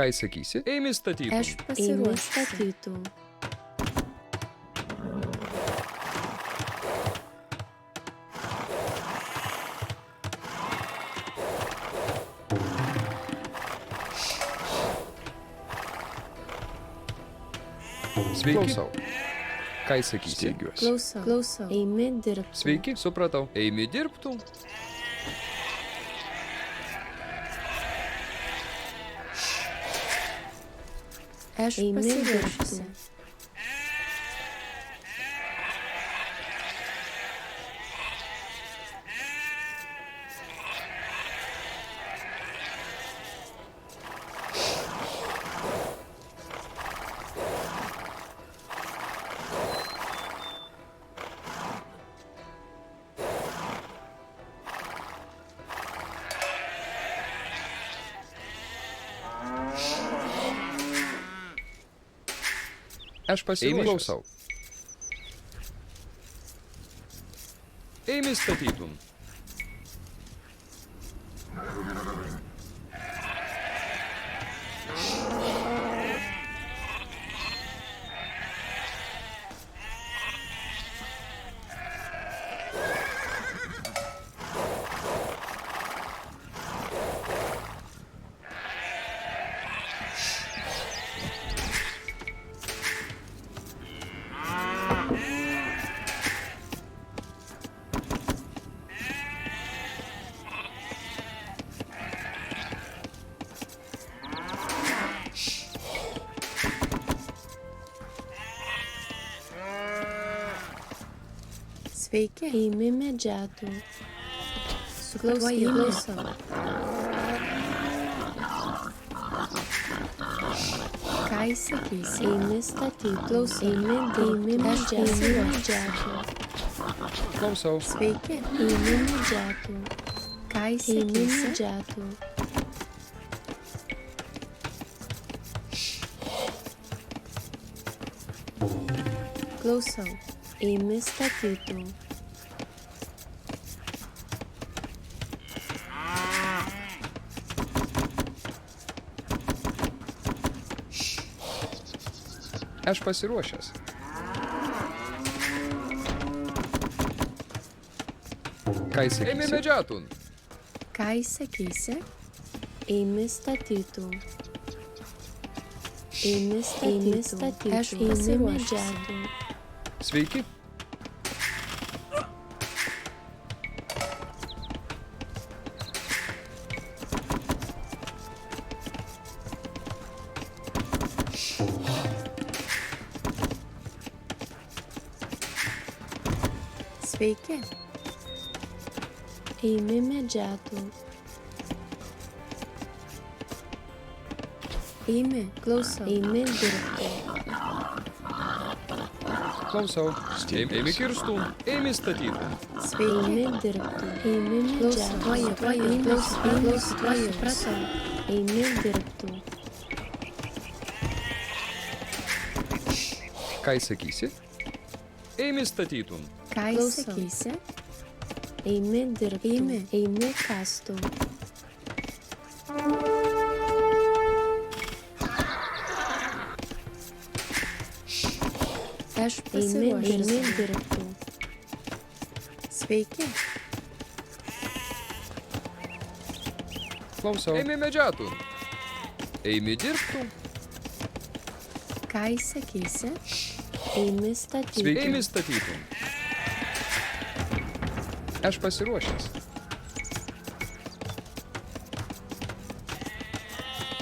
Ką įsakysi? Eimi statytum. Aš pasiruošusi. Sveiki. Klausau. Ką įsakysi? Steigiuosi. Klausau. Eimi dirbti. Sveiki, supratau. Eimi dirbtų. Aš pasiruošusi. Aš pasiruošęs. Klausau. Eimi statytum. Sveiki, eimi medžiatų. Klausau. Ką įsakysi? Eimi statyti. Eimi medžiatų. Klausau. Sveiki, eimi medžiatų. Ką įsakysi? Medžiatų. Klausau. Eimi statytų. Aš pasiruošęs. Ką įsakysi? Eimi medžiatun. Ką įsakysi? Eimi statytų. Eimi statytų. Aš pasiruošęs. Sveiki. Sveiki. Eimi medžiatų. Eimi, klausau. Eimi dirbti. Klausau. Eimi kirstų. Eimi statyti. Sveiki. Eimi dirbti. Eimi medžiatų. Klausau. Supratau. Eimi dirbti. Ką įsakysi? Eimi statytum. Ką įsakysi? Eimi dirbti. Eimi kastų. Aš pasiruošusi. Eimi dirbti. Sveiki. Klausau. Eimi medžiatų. Eimi dirbtų. Ką įsakysi? Eimi statyti. Sveiki. Eimi statytum. Aš pasiruošęs.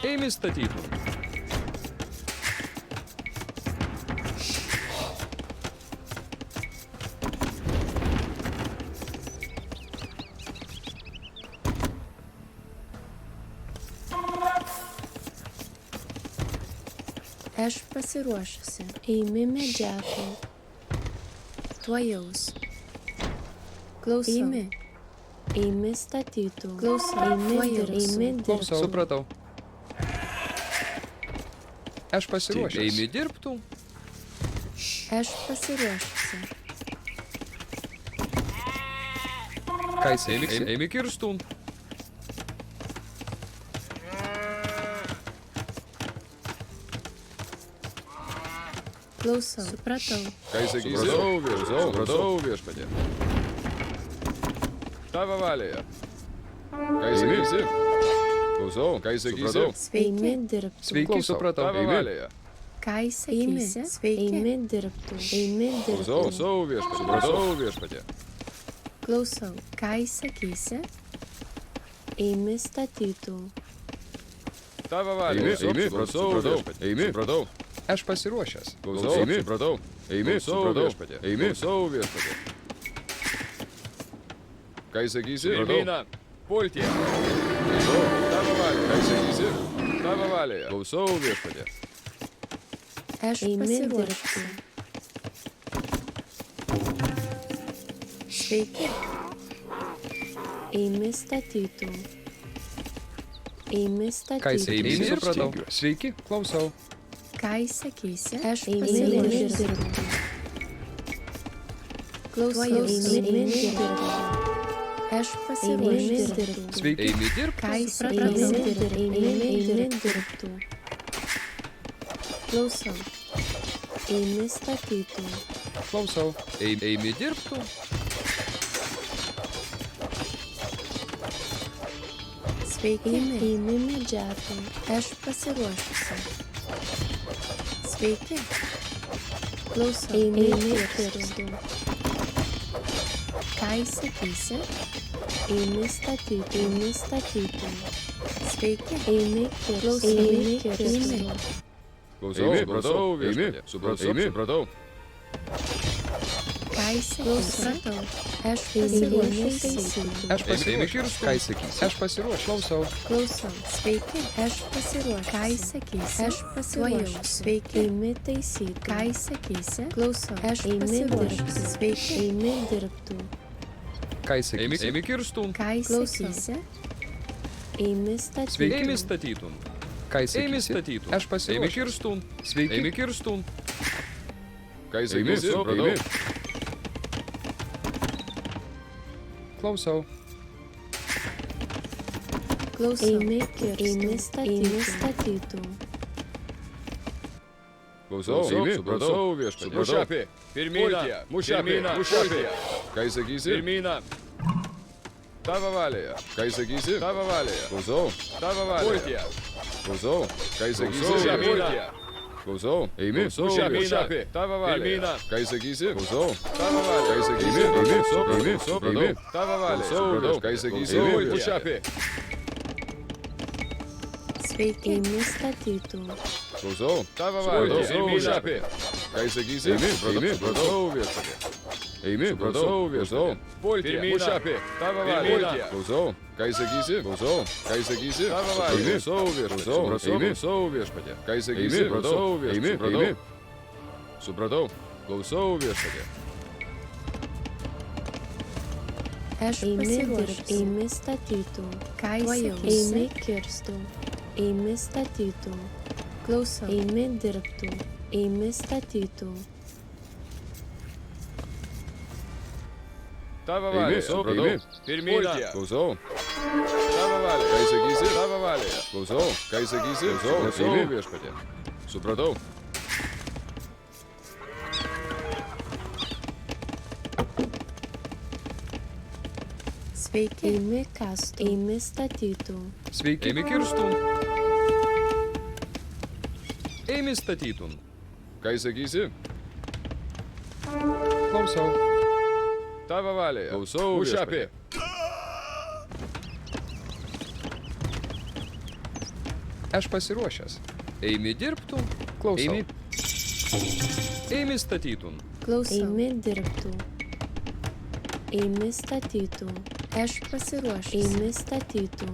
Eimi statytum. Aš pasiruošusi. Eimi medžiatų. Tuojaus. Klausau. Eimi statytų. Klausau. Eimi dirbtų. Supratau. Aš pasiruošęs. Eimi dirbtų. Aš pasiruošusi. Ką įsakysi? Eimi kirstų. Klausau. Supratau. Ką įsakysi? Supratau viešpatie. Tavo valioje. Ką įsakysi? Klausau. Ką įsakysi? Eimi dirbti. Sveiki, supratau. Tavo valioje. Ką įsakysi? Eimi dirbti. Eimi Klausau. dirbti. Klausau viešpatie. Supratau viešpatie. Klausau. Ką įsakysi? Eimi statytų. Tavo valioje. Supratau viešpatie. Eimi. Supratau. Aš pasiruošęs. Klausau. Eimi. Supratau. Eimi. Supratau viešpatie. Eimi. Klausau viešpatie. Ką įsakysi? Pirmyną. Pulti. Klausau. Tavo valioje. Ką įsakysi? Tavo valioje. Klausau viešpatie. Aš pasiruošusi. Sveiki. Eimi statytų. Eimi Ką statytų. įsakysi? Supratau. Sveiki, klausau. Ką įsakysi? Aš pasiruošusi. Klausau. Eimi dirbti. Aš pasiruošusi. Sveiki. Eimi dirbti. Ką įsakysi? Eimi dirbti. Klausau. Eimi statytų. Klausau. Eimi dirbti. Sveiki. Eimi medžiatų. Aš pasiruošusi. Sveiki. Klausau. Eimi dirbti. Ką įsakysi? Eimi statytų. Eimi statytų. Sveiki. Eimi klausau. Eimi dirbti. Klausau. Supratau viešpatie. Supratau. Ką įsakysi? Aš pasiruošusi. Aš pasiruošęs. Ką įsakysi? Aš pasiruošęs. Klausau. Klausau. Sveiki. Aš pasiruošusi. Ką įsakysi? Aš pasiruošusi. Sveiki. Eimi taisyti. Ką įsakysi? Klausau. Aš pasiruošusi. Sveiki. Eimi dirbti. Ką įsakysi? Eimi kirstum. Ką įsakysi? Eimi statyti. Sveiki. Eimi statytum. Ką Eimi įsakysi? statytum. Aš pasiruošęs. Eimi kirstum. Sveiki. Eimi kirstum. Ką įsakysi? Supratau. Klausau. Klausau. Eimi kirstum. Eimi statytų. Klausau. Supratau viešpatie. Mušapė. Pirmyną. Mušapė. Ką įsakysi? Pirmyną. Tavo valioje. Ką įsakysi? Tavo valioje. Klausau. Tavo valioje. Klausau. Ką įsakysi? Pirmyną. Klausau. Eimi. Mušapė. Tavo valioje. Ką įsakysi? Klausau. Tavo valioje. Ką įsakysi? Eimi. Supratau. Tavo valioje. Supratau. Ką įsakysi? Mušapė. Sveiki. Eimi statytų. Klausau. Tavo valioje. Mušapė. Ką įsakysi? Eimi. Supratau viešpatie. Eimi. Supratau viešpatie. Pulti. Mušapė. Tavo valioje. Klausau. Ką įsakysi? Klausau. Ką įsakysi? Tavo valioje. Klausau viešpatie. Klausau viešpatie. Ką įsakysi? Klausau viešpatie. Supratau. Klausau viešpatie. Aš pasiruošusi. Eimi statytų. Ką įsakysi? Eimi kirstų. Eimi statytų. Klausau. Eimi dirbtų. Eimi statytų. Tavo valioje. Supratau. Pirmyną. Klausau. Tavo valioje. Ką įsakysi? Tavo valioje. Klausau. Ką įsakysi? Klausau viešpatie. Supratau. Sveiki. Eimi kastų. Eimi statytų. Sveiki. Eimi kirstum. Eimi statytum. Ką įsakysi? Klausau. Tavo valioje. Klausau viešpatie. Aš pasiruošęs. Eimi dirbtų. Klausau. Eimi statytum. Klausau. Eimi dirbtų. Eimi statytų. Aš pasiruošusi. Eimi statytų.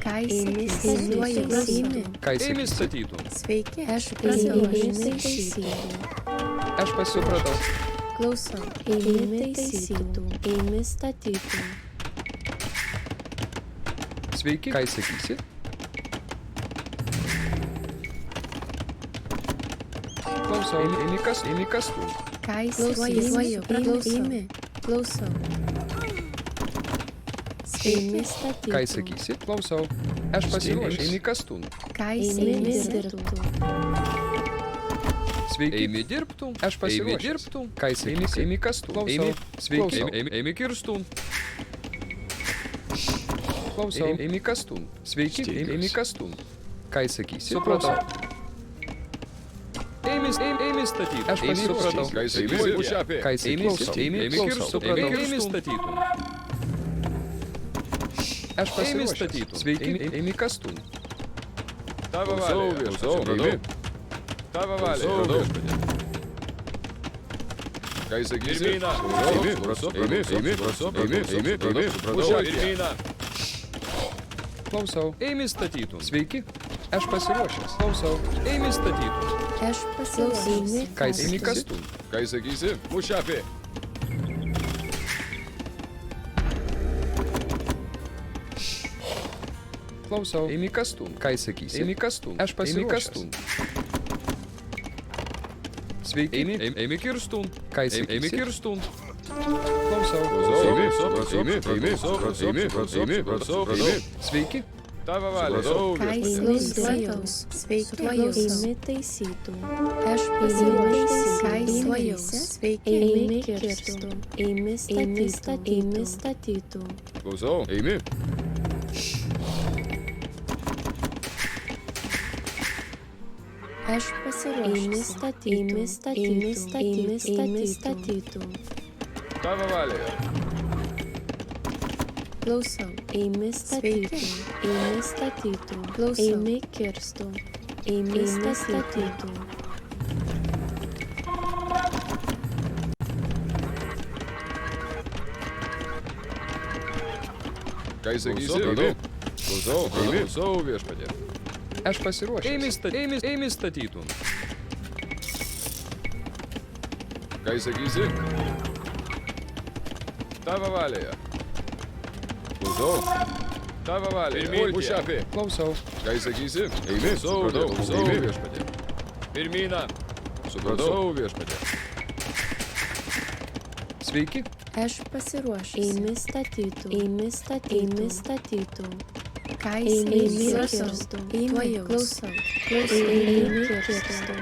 Ką įsakysi? Eimi. Ką Eimi įsakysi? statytum. Sveiki. Aš pasiruošusi. Taisyti. Aš pasipratau. Klausau. Eimi taisytų. Eimi statytų. Sveiki. Ką įsakysi? Klausau. Eimi kastų. Ką įsakysi? Eimi. Klausau. Eimi statytų. Ką įsakysi? Klausau. Aš pasiruošęs. Eimi kastų. Ką įsakysi? Sveiki. Eimi dirbtų. Aš pasiruošęs. Eimi dirbtų. Ką jis sakysi? Eimi kastų. Klausau. Sveiki. Eimi kirstų. Klausau. Eimi kastų. Sveiki. Eimi kastų. Ką jis sakysi? Supratau. Eimi statyti. Aš pasiruošęs. Ką jis sakysi? Pušiapė. Ką jis sakysi? Eimi kirstų. Eimi statytų. Aš pasiruošęs. statytų. Sveiki. Eimi kastų. Tavo valė. Supratau. Tavo valė. Supratau. Ką jis sakysi? Pirmyną. Eimi. Pirmyną. Klausau. Eimi statytų. Sveiki. Aš pasiruošęs. Klausau. Eimi statytų. Aš pasiruošęs. Ką jis Eimi sakysi? kastų. Ką jis sakysi? Pušiapė. Klausau. Eimi kastų. Ką jis sakysi? Eimi kastų. Aš pasiruošęs. Sveiki. Eimi kirstų. Ką jis Eimi sakysi? kirstų. Klausau. Sveiki. Tavo valė. Ką jis klausau. Sveiki. Eimi taisytų. Aš pasiruošęs. Ką jis klausau. Sveiki. Eimi kirstų. Eimi statytų. Klausau. Eimi. Aš pasiruošęs. Eimi statytų. Tavo valė. Klausau. Eimi statytų. Eimi statytų. Klausau. Eimi kirstų. Eimi statytų. Ką jis sakysi? Eimi. Klausau viešpatė. Aš pasiruošęs. Eimi statytų. Ką jis sakysi? Tavo valėje. Klausau. Tavo valėje. Pušiapė. Klausau. Ką jis sakysi? Eimi. Klausau viešpatė. Pirmyną. Supratau viešpatė. Sveiki. Aš pasiruošęs. Eimi statytų. Eimi statytų. Ką jis kirstų. Eimi. Klausau. Eimi kirstų.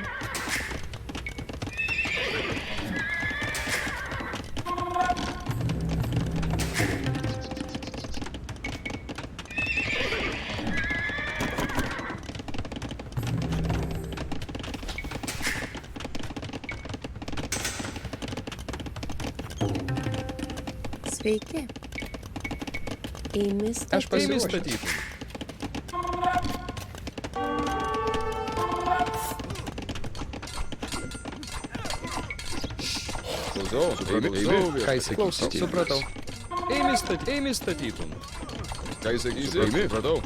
Sveiki. Eimi Aš pasiruošęs. statytų. Klausau. Ką jis sakysi? Supratau. Eimi statytų. Ką jis sakysi? Eimi. Supratau.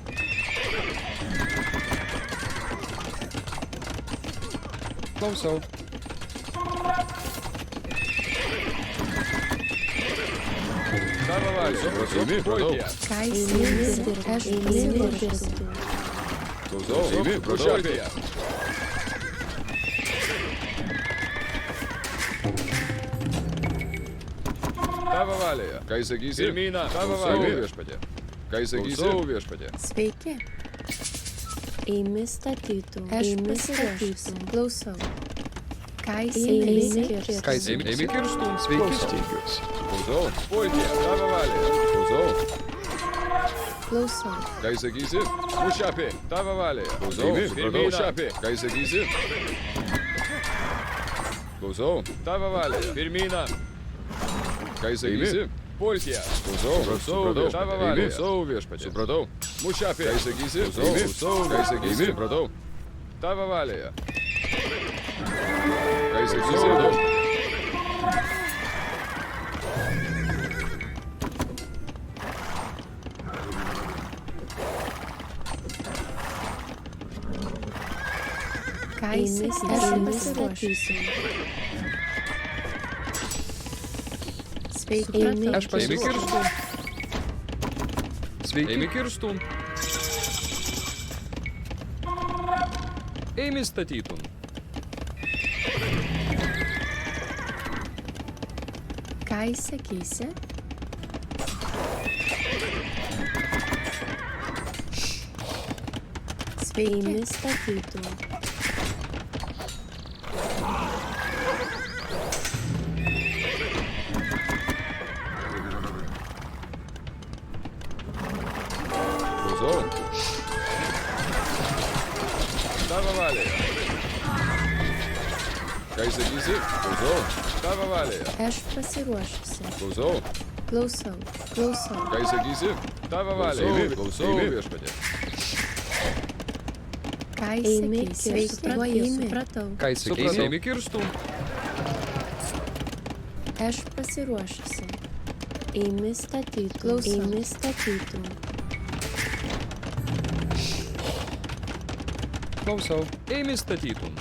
Klausau. Tavo valė. Eimi. Supratau. Ką jis aš pasiruošęs. Klausau. Eimi. Pušiapė. Tavo valėje. Ką jis sakysi? Pirmyną. Tavo valėje viešpatė. Ką jis sakysi? Viešpatė. Sveiki. Eimi statytų. Aš pasiruošęs. Klausau. Ką jis kirstų. Ką jis Eimi kirstų. Sveiki. Klausau. Pulkė. Tavo valėje. Klausau. Klausau. Ką jis sakysi? Pušiapė. Tavo valėje. Klausau. Pirmyną. Pušiapė. Ką jis sakysi? Klausau. Tavo valėje. Pirmyną. Ką jis sakysi? Pulkė. Klausau. Tavo valėje. Klausau viešpatė. Supratau. Pušiapė. Ką jis sakysi? Klausau. Ką jis sakysi? Supratau. Tavo valėje. Ką jis sakysi? Ką jis pasiruošęs. Sveiki. Aš Eimi pasiruošęs. kirstų. Sveiki. Eimi kirstų. Eimi statytų. Ką jis sakysi? Sveiki. Eimi statytų. Klausau. Tavo valioje. Ką įsakysi? Klausau. Tavo valioje. Aš pasiruošusi. Klausau. Klausau. Klausau. Ką įsakysi? Tavo valioje. Klausau viešpatie. Ką įsakysi? Supratau. Ką įsakysi? Eimi kirstum. Aš pasiruošusi. Eimi statytų. Klausau. Eimi statytų. Klausau. Eimi statytum.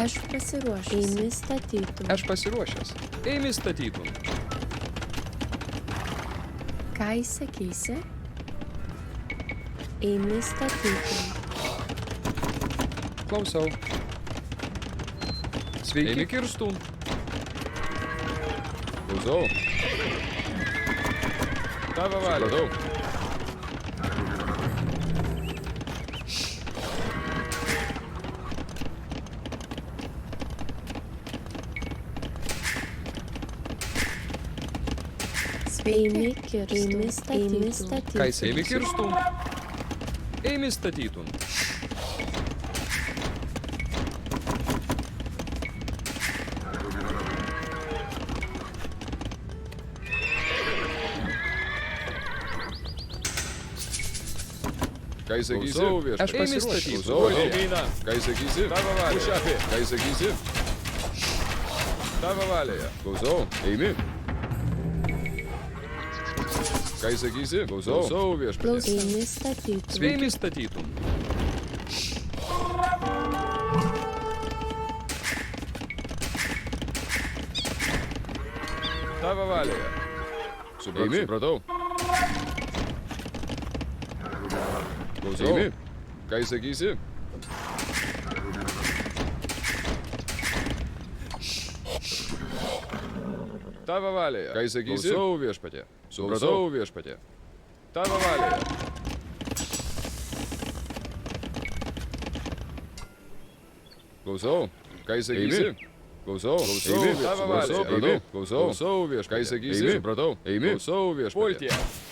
Aš pasiruošusi. Eimi statytų. Aš pasiruošęs. Eimi statytum. Ką įsakysi? Eimi statytų. Klausau. Sveiki. Eimi kirstum. Klausau. Tavo valioje. Eimi kirstum. Eimi statytų. Ką įsakysi? Eimi kirstum. Eimi statytum. Ką įsakysi? Aš pasiruošęs. Pirmyną. Ką įsakysi? Tavo valioje. Mušapė. Ką įsakysi? Tavo valioje. Klausau. Eimi. Ką įsakysi? Klausau viešpatie. Eimi statytų. Eimi statytum. Tavo valioje. Supratau. Klausau. Eimi. Ką įsakysi? Tavo valioje. Ką įsakysi? Klausau viešpatie. Supratau viešpatie. Tavo valioje. Klausau. Ką įsakysi? Klausau. Eimi. Tavo valioje. Klausau viešpatie. Ką įsakysi? Supratau. Eimi. Klausau viešpatie. Pultie.